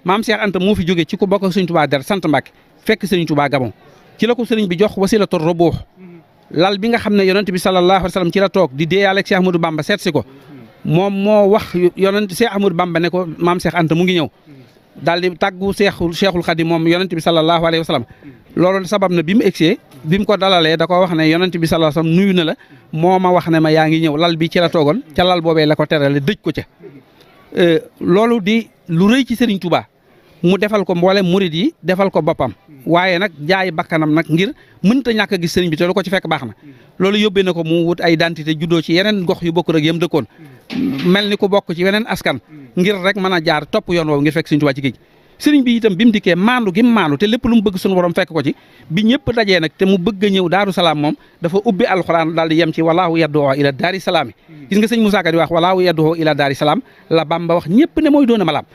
maam Cheikh Anta moo fi jógee ci ku bokk Sëriñ Tuubaa der sant Mbàkke fekk Sëriñ Tuubaa Gabon ci la ko sëriñ bi jox wasilatul rubuux lal bi nga xam ne yonent bi sallallahu alayhi wa sallam ci la toog di déeyaale ak Cheikh Ahmadou Bamba seet si ko moom moo wax yonent Cheikh Ahmadou Bamba ne ko maam Cheikh Anta mu ngi ñëw daal di tàggu Cheikhul Khadim moom yonent bi sallallahu alayhi wa sallam loolu sabab na bi mu egsee bi mu ko dalalee da ko wax ne yonent bi sallallahu alayhi wa sallam nuyu na la moo ma wax ne ma yaa ngi ñëw lal bi ci la toogoon ca lal boobee la ko terale dëj ko ca loolu di lu rëy ci Serigne Touba mu defal ko mboole murid yi defal ko boppam waaye nag jaay bakkanam nag ngir mënta ñàkk a gis sëriñ bi te lu ko ci fekk baax na loolu yóbbee na ko mu wut ay identité juddoo ci yeneen gox yu bokk rek yam dëkkoon mel ni ku bokk ci weneen askan ngir rek mën a jaar topp yoon woowu ngir fekk Sëriñ Tuubaa ci géej sëriñ bi itam bi mu dikkee maandu gi mu maandu te lépp lu mu bëgg suñu borom fekk ko ci bi ñëpp dajee nag te mu bëgg a ñëw Daaru Salaam moom dafa ubbi alxuraan daal di yem ci walaahu yad'u ila daari salaam gis nga sëñ Moussa Ka di wax walaahu yad'u ila daari salaam la Bamba wax ñëpp ne mooy doona malaam